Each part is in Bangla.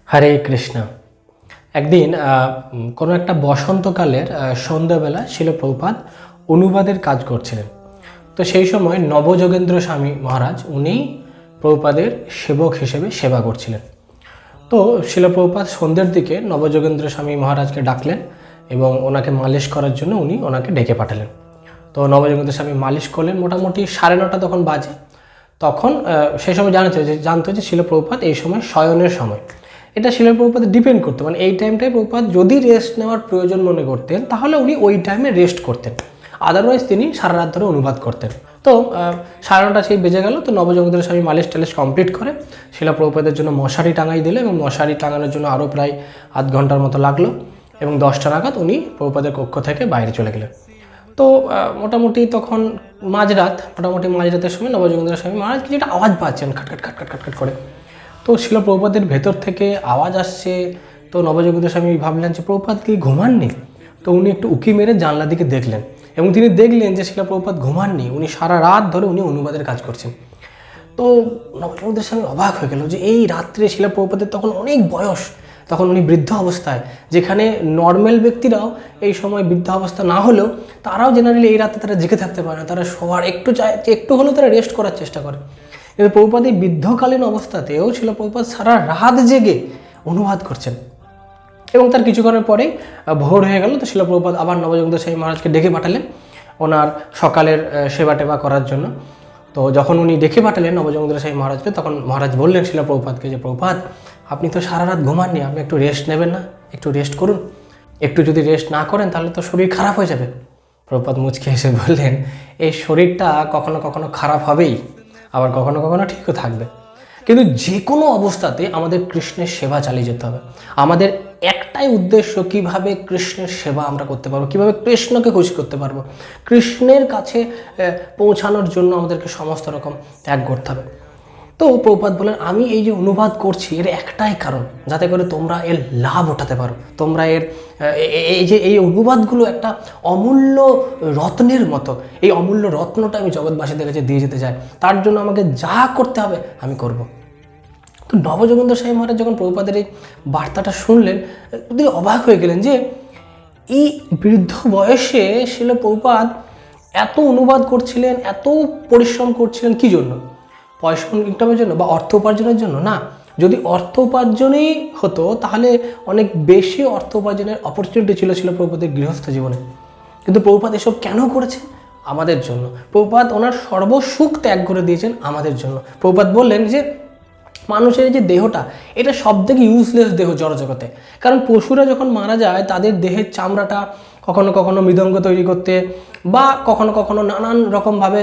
হরে কৃষ্ণ। একদিন কোনো একটা বসন্তকালের সন্ধ্যাবেলা শিল প্রভুপাদ অনুবাদের কাজ করছিলেন। তো সেই সময় নবযোগেন্দ্র স্বামী মহারাজ উনি প্রভুপাদের সেবক হিসেবে সেবা করছিলেন। তো শিল প্রভুপাদ সন্ধ্যের দিকে নবযোগেন্দ্র স্বামী মহারাজকে ডাকলেন এবং ওনাকে মালিশ করার জন্য উনি ওনাকে ডেকে পাঠালেন। তো নবযোগেন্দ্র স্বামী মালিশ করলেন, মোটামুটি 9:30 তখন বাজে। তখন সেই সময় জানতো যে শিল প্রভুপাদ এই সময় শয়নের সময়। এটা শিল প্রভুপাদ ডিপেন্ড করতো, মানে এই টাইমটায় প্রভুপাদ যদি রেস্ট নেওয়ার প্রয়োজন মনে করতেন তাহলে উনি ওই টাইমে রেস্ট করতেন, আদারওয়াইজ তিনি সারা রাত ধরে অনুবাদ করতেন। তো 9:30 সেই বেজে গেল। তো নবযোগেন্দ্র স্বামী মালিশ টালিশ কমপ্লিট করে শিল প্রভুপাদের জন্য মশারি টাঙাই দিল এবং মশারি টাঙানোর জন্য আরও প্রায় আধ ঘন্টার মতো লাগলো এবং 10টা নাগাদ উনি প্রভুপাদের কক্ষ থেকে বাইরে চলে গেলেন। তো মোটামুটি তখন মাঝরাতের সময় নবযোগেন্দ্র স্বামী মহারাজ কিছুটা আওয়াজ পাচ্ছেন, খাটখাট খাটখাট খাটখাট করে। তো শিল প্রভুপাদের ভেতর থেকে আওয়াজ আসছে। তো নবযোগেন্দ্র স্বামী ভাবলেন যে প্রভুপাদ কি ঘুমাননি? তো উনি একটু উকি মেরে জানলা দিকে দেখলেন এবং তিনি দেখলেন যে শিল প্রভুপাদ ঘুমাননি, উনি সারা রাত ধরে উনি অনুবাদের কাজ করছেন। তো নবযোগেন্দ্র স্বামী অবাক হয়ে গেল যে এই রাত্রে শিল প্রভুপাদের তখন অনেক বয়স, তখন উনি বৃদ্ধ অবস্থায়, যেখানে নর্মাল ব্যক্তিরাও এই সময় বৃদ্ধ অবস্থা না হলেও তারাও জেনারেলি এই রাতে তারা জেগে থাকতে পারে না, তারা শোয়ার একটু হলেও তারা রেস্ট করার চেষ্টা করে। কিন্তু প্রভুপাদ এই বৃদ্ধকালীন অবস্থাতেও শিল প্রভুপাদ সারা রাত জেগে অনুবাদ করছেন এবং তার কিছুক্ষণের পরেই ভোর হয়ে গেল। তো শিল প্রভুপাদ আবার নবযোগেন্দ্র স্বামী মহারাজকে ডেকে পাঠালেন ওনার সকালের সেবা টেবা করার জন্য। তো যখন উনি ডেকে পাঠালেন নবযোগেন্দ্র স্বামী মহারাজকে, তখন মহারাজ বললেন শিল প্রভুপাদকে যে প্রভুপাদ আপনি তো সারা রাত ঘুমাননি, আপনি একটু রেস্ট নেবেন না? একটু রেস্ট করুন, একটু যদি রেস্ট না করেন তাহলে তো শরীর খারাপ হয়ে যাবে। প্রভুপাদ মুচকে এসে বললেন এই শরীরটা কখনো কখনো খারাপ হবেই, আবার কখনো কখনো ঠিকও থাকবে, কিন্তু যে কোনো অবস্থাতে আমাদের কৃষ্ণের সেবা চালিয়ে যেতে হবে। আমাদের একটাই উদ্দেশ্য, কিভাবে কৃষ্ণের সেবা আমরা করতে পারবো, কিভাবে কৃষ্ণকে খুশি করতে পারবো। কৃষ্ণের কাছে পৌঁছানোর জন্য আমাদেরকে সমস্ত রকম ত্যাগ করতে হবে। তো প্রভুপাদ বলেন আমি এই যে অনুবাদ করছি এর একটাই কারণ, যাতে করে তোমরা এর লাভ ওঠাতে পারো, তোমরা এই অনুবাদগুলো একটা অমূল্য রত্নের মতো, এই অমূল্য রত্নটা আমি জগৎবাসীদের কাছে দিয়ে যেতে চাই, তার জন্য আমাকে যা করতে হবে আমি করব। তো নবযোগেন্দ্র স্বামী মহারাজ যখন প্রভুপাদের এই বার্তাটা শুনলেন তিনি অবাক হয়ে গেলেন যে এই বৃদ্ধ বয়সে শিল প্রভুপাদ এত অনুবাদ করছিলেন, এত পরিশ্রম করছিলেন কি জন্য? পয়সা ইনকামের জন্য বা অর্থ উপার্জনের জন্য না। যদি অর্থ উপার্জনেই হতো তাহলে অনেক বেশি অর্থ উপার্জনের অপরচুনিটি ছিল প্রভুপাদের গৃহস্থ জীবনে। কিন্তু প্রভুপাদ এসব কেন করেছেন? আমাদের জন্য। প্রভুপাদ ওনার সর্বসুখ ত্যাগ করে দিয়েছেন আমাদের জন্য। প্রভুপাদ বললেন যে মানুষের যে দেহটা এটা সব থেকে ইউজলেস দেহ জড়জগতে, কারণ পশুরা যখন মারা যায় তাদের দেহের চামড়াটা কখনো কখনো মৃদঙ্গ তৈরি করতে বা কখনো কখনো নানান রকমভাবে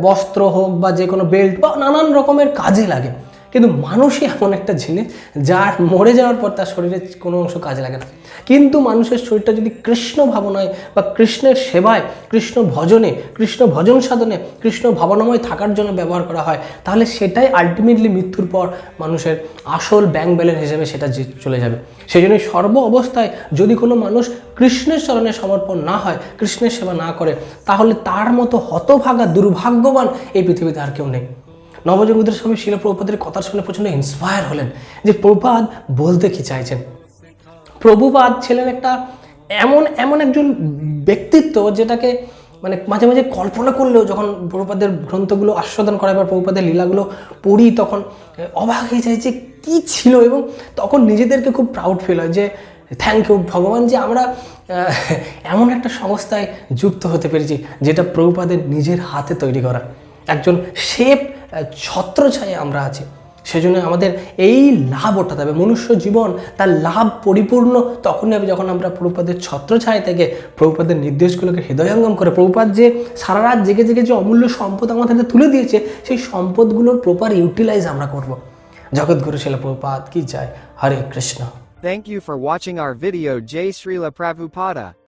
বস্ত্র হোক বা যে কোনো বেল্ট বা নানান রকমের কাজে লাগে, কিন্তু মানুষই এমন একটা জিনিস যার মরে যাওয়ার পর তার শরীরে কোনো অংশ কাজে লাগে না। কিন্তু মানুষের শরীরটা যদি কৃষ্ণ ভাবনায় বা কৃষ্ণের সেবায়, কৃষ্ণ ভজনে, কৃষ্ণ ভজন সাধনে, কৃষ্ণ ভাবনাময় থাকার জন্য ব্যবহার করা হয় তাহলে সেটাই আলটিমেটলি মৃত্যুর পর মানুষের আসল ব্যাংক ব্যালেন্স হিসেবে সেটা চলে যাবে। সেই জন্যই সর্ব অবস্থায় যদি কোনো মানুষ কৃষ্ণের চরণে সমর্পণ না হয়, কৃষ্ণের সেবা না করে, তাহলে তার মতো হতভাগা দুর্ভাগ্যবান এই পৃথিবীতে আর কেউ নেই। নবযোগেন্দ্র স্বামী শিল প্রভুপাদের কথা শুনে প্রচণ্ড ইন্সপায়ার হলেন যে প্রভুপাদ বলতে কি চাইছেন। প্রভুপাদ ছিলেন একটা এমন একজন ব্যক্তিত্ব যেটাকে মানে মাঝে মাঝে কল্পনা করলেও যখন প্রভুপাদের গ্রন্থগুলো আস্বাদন করা বা প্রভুপাদের লীলাগুলো পড়ি তখন অবাক হয়ে যায় যে কী ছিল, এবং তখন নিজেদেরকে খুব প্রাউড ফিল হয় যে থ্যাংক ইউ ভগবান যে আমরা এমন একটা সংস্থায় যুক্ত হতে পেরেছি যেটা প্রভুপাদের নিজের হাতে তৈরি করা। একজন শেপ ছত্রছায়ায় আমরা আছি, সেজন্য আমাদের এই লাভ ওঠাতে হবে। মনুষ্য জীবন তার লাভ পরিপূর্ণ তখনই হবে যখন আমরা প্রভুপাদের ছত্রছায়া থেকে প্রভুপাদের নির্দেশগুলোকে হৃদয়ঙ্গম করে, প্রভুপাদ যে সারা রাত জেগে জেগে যে অমূল্য সম্পদ আমাদের তুলে দিয়েছে সেই সম্পদগুলোর প্রপার ইউটিলাইজ আমরা করব। জগৎগুরু শিল প্রভুপাদ কি চায়। হরে Krishna. Thank you for watching our video. Jai Srila Prabhupada.